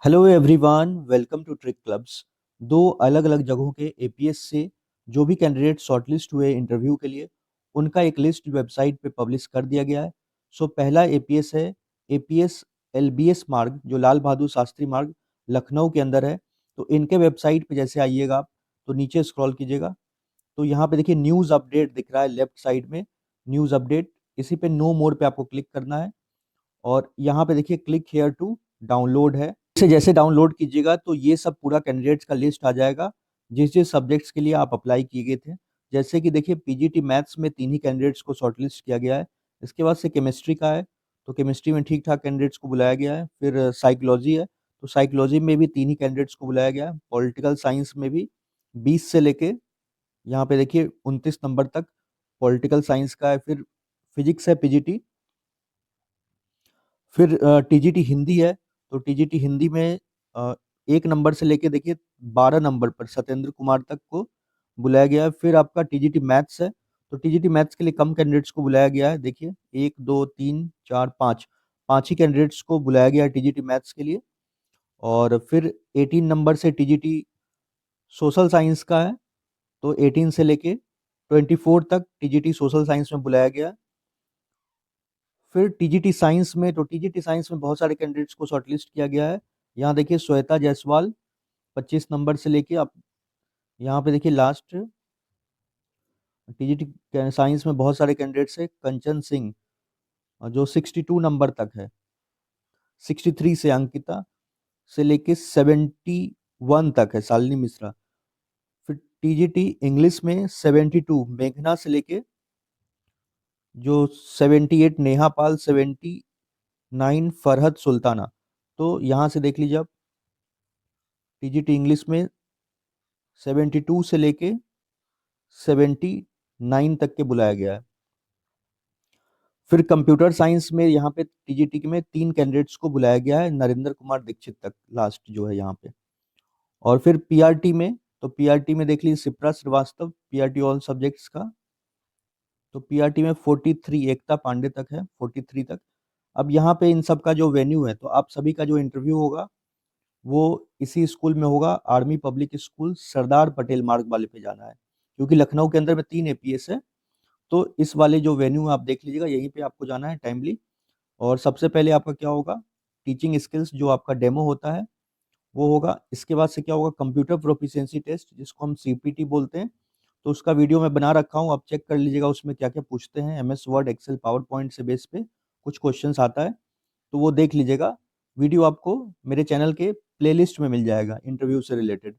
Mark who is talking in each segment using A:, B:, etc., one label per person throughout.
A: Hello everyone, welcome to Trick Clubs. दो अलग अलग जगहों के एपीएस से जो भी कैंडिडेट शॉर्टलिस्ट हुए इंटरव्यू के लिए, उनका एक लिस्ट वेबसाइट पे पब्लिश कर दिया गया है। सो पहला एपीएस है एपीएस एलबीएस मार्ग, जो लाल बहादुर शास्त्री मार्ग लखनऊ के अंदर है। तो इनके वेबसाइट पे जैसे आइएगा आप, तो नीचे स्क्रॉल कीजिएगा, तो यहाँ पे देखिए न्यूज़ अपडेट दिख रहा है लेफ्ट साइड में, न्यूज़ अपडेट। इसी पे नो मोर पे आपको क्लिक करना है और यहाँ पे देखिए क्लिक हेयर टू डाउनलोड है। इसे जैसे डाउनलोड कीजिएगा तो ये सब पूरा कैंडिडेट्स का लिस्ट आ जाएगा, जिस जिस सब्जेक्ट्स के लिए आप अप्लाई किए गए थे। जैसे कि देखिए पीजीटी मैथ्स में 3 ही कैंडिडेट्स को शॉर्टलिस्ट किया गया है। इसके बाद से केमिस्ट्री का है, तो केमिस्ट्री में ठीक ठाक कैंडिडेट्स को बुलाया गया है। फिर साइकोलॉजी है, तो साइकोलॉजी में भी 3 ही कैंडिडेट्स को बुलाया गया है। पॉलिटिकल साइंस में भी 20 से लेके यहाँ पे देखिए 29 नंबर तक पॉलिटिकल साइंस का है। फिर फिजिक्स है पीजीटी। फिर टीजीटी हिंदी है, तो टीजीटी हिंदी में 1 नंबर से लेके देखिए 12 नंबर पर सत्येंद्र कुमार तक को बुलाया गया है। फिर आपका टीजीटी मैथ्स है, तो टीजीटी मैथ्स के लिए कम कैंडिडेट्स को बुलाया गया है। देखिए 1 2 3 4 5 5 ही कैंडिडेट्स को बुलाया गया है टीजीटी मैथ्स के लिए। और फिर 18 नंबर से टीजीटी सोशल साइंस का है, तो 18 से लेके 24 तक टीजीटी सोशल साइंस में बुलाया गया है। फिर टीजीटी साइंस में, तो टीजीटी साइंस में बहुत सारे कैंडिडेट्स को शॉर्टलिस्ट किया गया है। यहाँ देखिए श्वेता जायसवाल 25 नंबर से लेके आप यहाँ पे देखिए लास्ट टीजीटी साइंस में बहुत सारे कैंडिडेट्स है। कंचन सिंह जो 62 नंबर तक है। 63 से अंकिता से लेके 71 तक है शालिनी मिश्रा। फिर टीजीटी इंग्लिश में 72 मेघना से लेके जो 78 नेहा पाल, 79 फरहद सुल्ताना। तो यहाँ से देख लीजिए आप, टीजीटी इंग्लिश में 72 से लेके 79 तक के बुलाया गया है। फिर कंप्यूटर साइंस में यहाँ पे टीजीटी में 3 कैंडिडेट्स को बुलाया गया है, नरेंद्र कुमार दीक्षित तक लास्ट जो है यहाँ पे। और फिर पीआरटी में, तो पीआरटी में देख लीजिए Shipra Srivastava, PRT all subjects का। तो पीआरटी में 43 एकता पांडे तक है, 43 तक। अब यहाँ पे इन सब का जो वेन्यू है, तो आप सभी का जो इंटरव्यू होगा वो इसी स्कूल में होगा, army public school Sardar Patel मार्ग वाले पे जाना है। क्योंकि लखनऊ के अंदर में 3 एपीएस है, तो इस वाले जो वेन्यू आप देख लीजिएगा, यहीं पे आपको जाना है टाइमली। और सबसे पहले आपका क्या होगा, टीचिंग स्किल्स जो आपका डेमो होता है वो होगा। इसके बाद से क्या होगा, कंप्यूटर प्रोफिशिएंसी टेस्ट, जिसको हम सीपीटी बोलते हैं। तो उसका वीडियो मैं बना रखा हूँ, आप चेक कर लीजिएगा उसमें क्या क्या पूछते हैं। MS Word, Excel, PowerPoint से बेस पे कुछ क्वेश्चंस आता है, तो वो देख लीजिएगा। वीडियो आपको मेरे चैनल के प्लेलिस्ट में मिल जाएगा इंटरव्यू से रिलेटेड।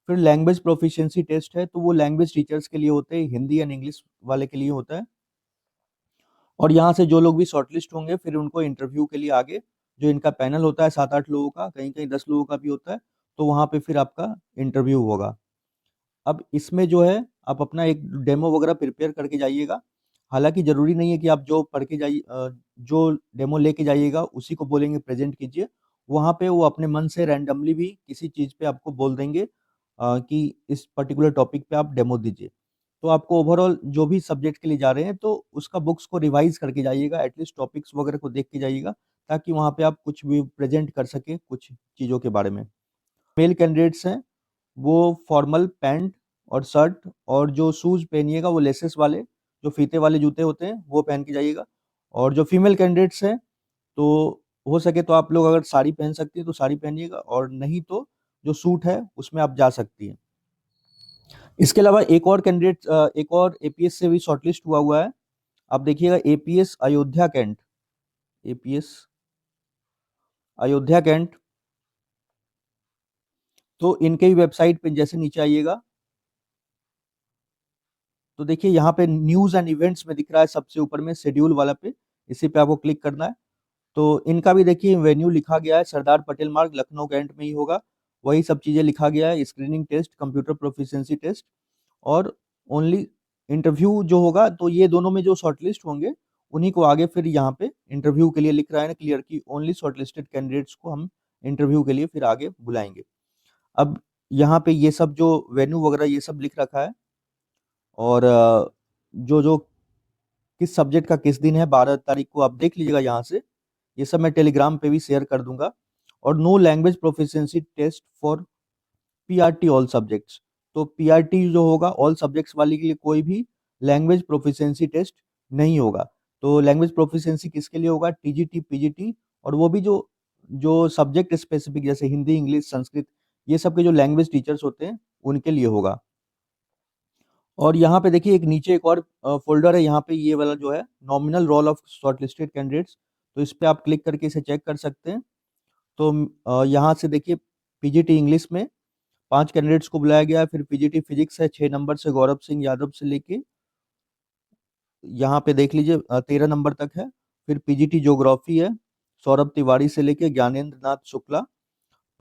A: फिर लैंग्वेज प्रोफिशिएंसी टेस्ट है, तो वो लैंग्वेज टीचर्स के लिए होते हैं, हिंदी एंड इंग्लिश वाले के लिए होता है। और यहाँ से जो लोग भी शॉर्टलिस्ट होंगे, फिर उनको इंटरव्यू के लिए आगे जो इनका पैनल होता है 7-8 लोगों का, कहीं कहीं 10 लोगों का भी होता है, तो वहाँ पे फिर आपका इंटरव्यू होगा। अब इसमें जो है आप अपना एक डेमो वगैरह प्रिपेयर करके जाइएगा। हालांकि जरूरी नहीं है कि आप जो पढ़ के जाइए, जो डेमो लेके जाइएगा उसी को बोलेंगे प्रेजेंट कीजिए। वहाँ पे वो अपने मन से रैंडमली भी किसी चीज़ पे आपको बोल देंगे कि इस पर्टिकुलर टॉपिक पे आप डेमो दीजिए। तो आपको ओवरऑल जो भी सब्जेक्ट के लिए जा रहे हैं, तो उसका बुक्स को रिवाइज करके जाइएगा, एटलीस्ट टॉपिक्स वगैरह को देख के जाइएगा, ताकि वहाँ पे आप कुछ भी प्रेजेंट कर सके कुछ चीज़ों के बारे में। मेल कैंडिडेट्स हैं, वो फॉर्मल पैंट और शर्ट, और जो शूज़ पहनिएगा वो लेसेस वाले, जो फीते वाले जूते होते हैं वो पहन के जाइएगा। और जो फीमेल कैंडिडेट्स हैं, तो हो सके तो आप लोग अगर साड़ी पहन सकती है तो साड़ी पहनिएगा, और नहीं तो जो सूट है उसमें आप जा सकती हैं। इसके अलावा एक और कैंडिडेट, एक और एपीएस से भी शॉर्टलिस्ट हुआ है। आप देखिएगा APS Ayodhya cantt, APS Ayodhya cantt. तो इनके भी वेबसाइट पे जैसे नीचे आइएगा, तो देखिए यहाँ पे न्यूज एंड इवेंट्स में दिख रहा है सबसे ऊपर में शेड्यूल वाला पे, इसी पे आपको क्लिक करना है। तो इनका भी देखिए वेन्यू लिखा गया है, सरदार पटेल मार्ग लखनऊ कैंट में ही होगा। वही सब चीजें लिखा गया है, screening test, computer proficiency test, और ओनली इंटरव्यू जो होगा। तो ये दोनों में जो शॉर्टलिस्ट होंगे उन्हीं को आगे फिर यहाँ पे इंटरव्यू के लिए लिख रहा है ना क्लियर, की ओनली शॉर्टलिस्टेड कैंडिडेट्स को हम इंटरव्यू के लिए फिर आगे बुलाएंगे। अब यहाँ पे ये सब जो वेन्यू वगैरह ये सब लिख रखा है, और जो जो किस सब्जेक्ट का किस दिन है 12 तारीख को, आप देख लीजिएगा यहाँ से। ये सब मैं टेलीग्राम पे भी शेयर कर दूंगा। और no language proficiency test for PRT all subjects. तो पीआरटी जो होगा ऑल सब्जेक्ट्स वाले के लिए कोई भी लैंग्वेज प्रोफिशिएंसी टेस्ट नहीं होगा। तो लैंग्वेज प्रोफिशिएंसी किसके लिए होगा? टीजीटी, पीजीटी, और वो भी जो जो सब्जेक्ट स्पेसिफिक जैसे हिंदी, इंग्लिश, संस्कृत, ये सब के जो लैंग्वेज टीचर्स होते हैं उनके लिए होगा। और यहाँ पे देखिए एक नीचे एक और फोल्डर है, यहाँ पे ये वाला जो है nominal roll of shortlisted candidates, तो इस पे आप क्लिक करके इसे चेक कर सकते हैं। तो यहाँ से देखिए पीजीटी इंग्लिश में 5 कैंडिडेट्स को बुलाया गया है, फिर पीजीटी फिजिक्स है 6 नंबर से गौरव सिंह यादव से लेके यहाँ पे देख लीजिए 13 नंबर तक है। फिर पीजीटी ज्योग्राफी है सौरभ तिवारी से लेके ज्ञानेंद्र नाथ शुक्ला,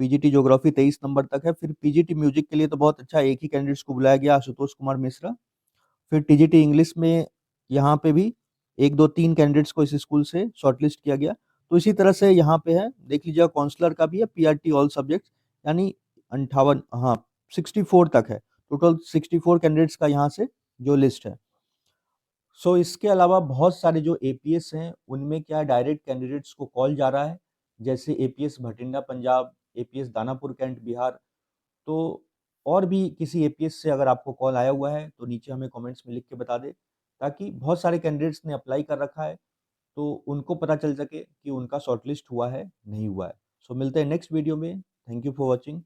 A: पीजीटी ज्योग्राफी 23 नंबर तक है। फिर पीजीटी म्यूजिक के लिए तो बहुत अच्छा एक ही कैंडिडेट्स को बुलाया गया, आशुतोष कुमार मिश्रा। फिर टीजीटी इंग्लिश में यहाँ पे भी 1 2 3 कैंडिडेट्स को इस स्कूल से शॉर्टलिस्ट किया गया। तो इसी तरह से यहाँ पे है देख लीजिए काउंसलर का भी है पीआरटी ऑल सब्जेक्ट्स, यानी 58, हाँ 64 तक है, टोटल 64 कैंडिडेट्स का यहाँ से जो लिस्ट है। सो इसके अलावा बहुत सारे जो एपीएस हैं उनमें क्या डायरेक्ट कैंडिडेट्स को कॉल जा रहा है, जैसे APS Bathinda Punjab, APS Danapur cantt Bihar. तो और भी किसी एपीएस से अगर आपको कॉल आया हुआ है तो नीचे हमें कमेंट्स में लिख के बता दे, ताकि बहुत सारे कैंडिडेट्स ने अप्लाई कर रखा है तो उनको पता चल सके कि उनका शॉर्टलिस्ट हुआ है नहीं हुआ है। सो मिलते हैं नेक्स्ट वीडियो में। Thank you for watching.